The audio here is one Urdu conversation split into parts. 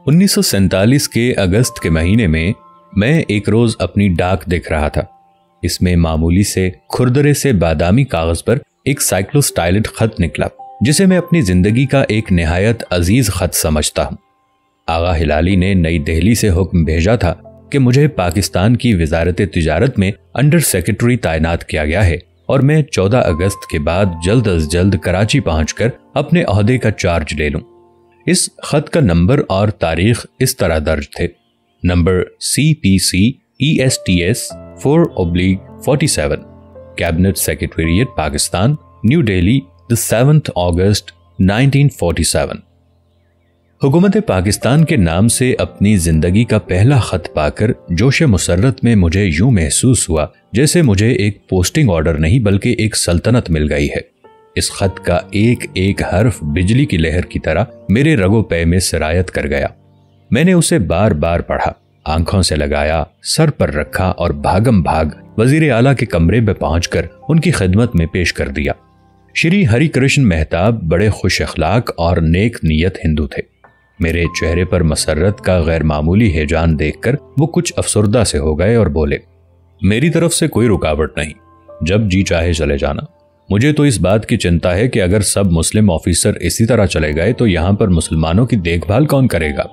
1947 کے اگست کے مہینے میں میں ایک روز اپنی ڈاک دیکھ رہا تھا۔ اس میں معمولی سے کھردرے سے بادامی کاغذ پر ایک سائکلوسٹائلڈ خط نکلا، جسے میں اپنی زندگی کا ایک نہایت عزیز خط سمجھتا ہوں۔ آغا ہلالی نے نئی دہلی سے حکم بھیجا تھا کہ مجھے پاکستان کی وزارت تجارت میں انڈر سیکرٹری تعینات کیا گیا ہے اور میں 14 اگست کے بعد جلد از جلد کراچی پہنچ کر اپنے عہدے کا چارج لے لوں۔ اس خط کا نمبر اور تاریخ اس طرح درج تھے: number CPC ESTS 4/47، cabinet secretariat Pakistan, new Delhi, 7 اگست 1947۔ حکومت پاکستان کے نام سے اپنی زندگی کا پہلا خط پا کر جوش مسرت میں مجھے یوں محسوس ہوا جیسے مجھے ایک پوسٹنگ آرڈر نہیں بلکہ ایک سلطنت مل گئی ہے۔ اس خط کا ایک ایک حرف بجلی کی لہر کی طرح میرے رگو پے میں سرایت کر گیا۔ میں نے اسے بار بار پڑھا، آنکھوں سے لگایا، سر پر رکھا اور بھاگم بھاگ وزیر اعلیٰ کے کمرے میں پہنچ کر ان کی خدمت میں پیش کر دیا۔ شری ہری کرشن مہتاب بڑے خوش اخلاق اور نیک نیت ہندو تھے۔ میرے چہرے پر مسرت کا غیر معمولی ہیجان دیکھ کر وہ کچھ افسردہ سے ہو گئے اور بولے، میری طرف سے کوئی رکاوٹ نہیں، جب جی چاہے چلے جانا۔ مجھے تو اس بات کی چنتا ہے کہ اگر سب مسلم آفیسر اسی طرح چلے گئے تو یہاں پر مسلمانوں کی دیکھ بھال کون کرے گا؟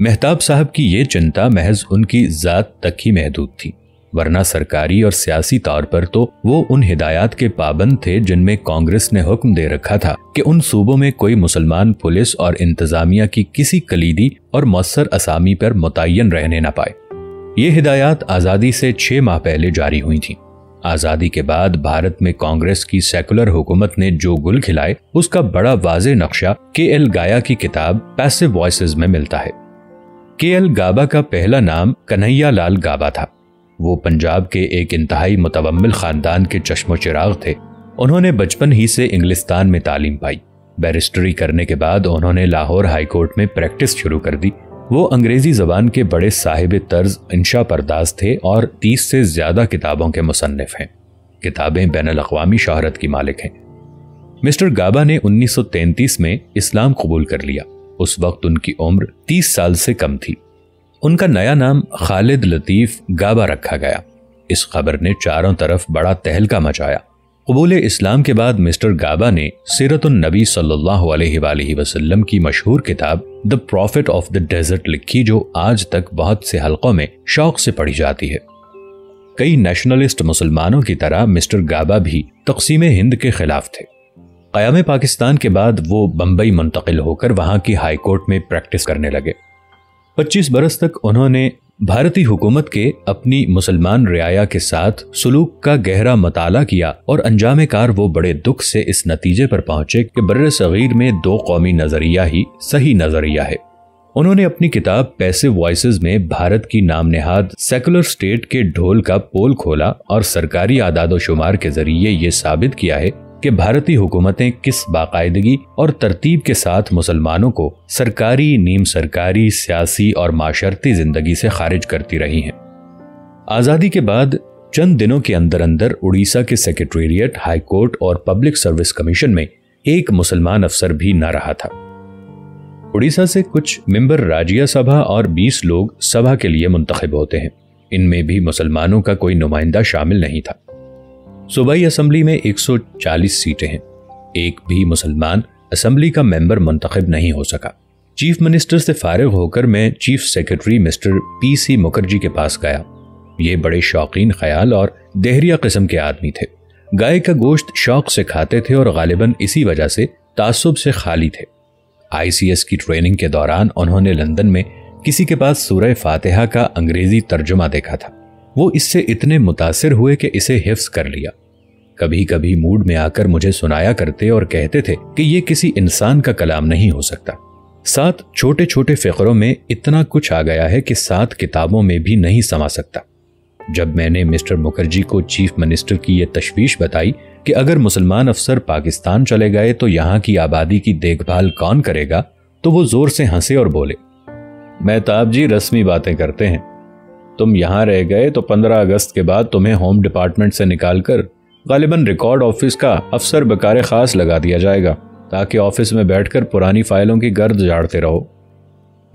مہتاب صاحب کی یہ چنتا محض ان کی ذات تک ہی محدود تھی، ورنہ سرکاری اور سیاسی طور پر تو وہ ان ہدایات کے پابند تھے جن میں کانگریس نے حکم دے رکھا تھا کہ ان صوبوں میں کوئی مسلمان پولیس اور انتظامیہ کی کسی کلیدی اور مؤثر اسامی پر متعین رہنے نہ پائے۔ یہ ہدایات آزادی سے 6 ماہ پہلے جاری ہوئی تھیں۔ آزادی کے بعد بھارت میں کانگریس کی سیکولر حکومت نے جو گل کھلائے اس کا بڑا واضح نقشہ KL گایا کی کتاب پیسو وائسز میں ملتا ہے۔ KL گابا کا پہلا نام کنہیا لال گابا تھا۔ وہ پنجاب کے ایک انتہائی متومل خاندان کے چشم و چراغ تھے۔ انہوں نے بچپن ہی سے انگلستان میں تعلیم پائی۔ بیرسٹری کرنے کے بعد انہوں نے لاہور ہائی کورٹ میں پریکٹس شروع کر دی۔ وہ انگریزی زبان کے بڑے صاحب طرز انشا پرداز تھے اور 30 سے زیادہ کتابوں کے مصنف ہیں۔ کتابیں بین الاقوامی شہرت کی مالک ہیں۔ مسٹر گابا نے 1933 میں اسلام قبول کر لیا۔ اس وقت ان کی عمر 30 سال سے کم تھی۔ ان کا نیا نام خالد لطیف گابا رکھا گیا۔ اس خبر نے چاروں طرف بڑا تہلکہ مچایا۔ قبول اسلام کے بعد مسٹر گابا نے سیرت النبی صلی اللہ علیہ وآلہ وسلم کی مشہور کتاب دی پروفٹ آف دی ڈیزرٹ لکھی، جو آج تک بہت سے حلقوں میں شوق سے پڑھی جاتی ہے۔ کئی نیشنلسٹ مسلمانوں کی طرح مسٹر گابا بھی تقسیم ہند کے خلاف تھے۔ قیام پاکستان کے بعد وہ بمبئی منتقل ہو کر وہاں کی ہائی کورٹ میں پریکٹس کرنے لگے۔ 25 برس تک انہوں نے بھارتی حکومت کے اپنی مسلمان رعایا کے ساتھ سلوک کا گہرا مطالعہ کیا اور انجام کار وہ بڑے دکھ سے اس نتیجے پر پہنچے کہ بر صغیر میں 2 قومی نظریہ ہی صحیح نظریہ ہے۔ انہوں نے اپنی کتاب پیسو وائسز میں بھارت کی نام نہاد سیکولر سٹیٹ کے ڈھول کا پول کھولا اور سرکاری اعداد و شمار کے ذریعے یہ ثابت کیا ہے کہ بھارتی حکومتیں کس باقاعدگی اور ترتیب کے ساتھ مسلمانوں کو سرکاری، نیم سرکاری، سیاسی اور معاشرتی زندگی سے خارج کرتی رہی ہیں۔ آزادی کے بعد چند دنوں کے اندر اندر اڑیسہ کے سیکرٹریٹ، ہائی کورٹ اور پبلک سروس کمیشن میں ایک مسلمان افسر بھی نہ رہا تھا۔ اڑیسہ سے کچھ ممبر راجیہ سبھا اور 20 لوگ سبھا کے لیے منتخب ہوتے ہیں۔ ان میں بھی مسلمانوں کا کوئی نمائندہ شامل نہیں تھا۔ صوبائی اسمبلی میں 140 سیٹیں ہیں۔ ایک بھی مسلمان اسمبلی کا ممبر منتخب نہیں ہو سکا۔ چیف منسٹر سے فارغ ہو کر میں chief secretary mister PC Mukherjee کے پاس گیا۔ یہ بڑے شوقین خیال اور دہریہ قسم کے آدمی تھے۔ گائے کا گوشت شوق سے کھاتے تھے اور غالباً اسی وجہ سے تعصب سے خالی تھے۔ ICS کی ٹریننگ کے دوران انہوں نے لندن میں کسی کے پاس سورہ فاتحہ کا انگریزی ترجمہ دیکھا تھا۔ وہ اس سے اتنے متاثر ہوئے کہ اسے حفظ کر لیا۔ کبھی کبھی موڈ میں آ کر مجھے سنایا کرتے اور کہتے تھے کہ یہ کسی انسان کا کلام نہیں ہو سکتا۔ 7 چھوٹے چھوٹے فقروں میں اتنا کچھ آ گیا ہے کہ 7 کتابوں میں بھی نہیں سما سکتا۔ جب میں نے مسٹر مکھرجی کو چیف منسٹر کی یہ تشویش بتائی کہ اگر مسلمان افسر پاکستان چلے گئے تو یہاں کی آبادی کی دیکھ بھال کون کرے گا، تو وہ زور سے ہنسے اور بولے، مہتاب جی رسمی باتیں کرتے ہیں۔ تم یہاں رہ گئے تو 15 اگست کے بعد تمہیں ہوم ڈپارٹمنٹ سے نکال کر غالباً ریکارڈ آفس کا افسر بکار خاص لگا دیا جائے گا تاکہ آفس میں بیٹھ کر پرانی فائلوں کی گرد جاڑتے رہو۔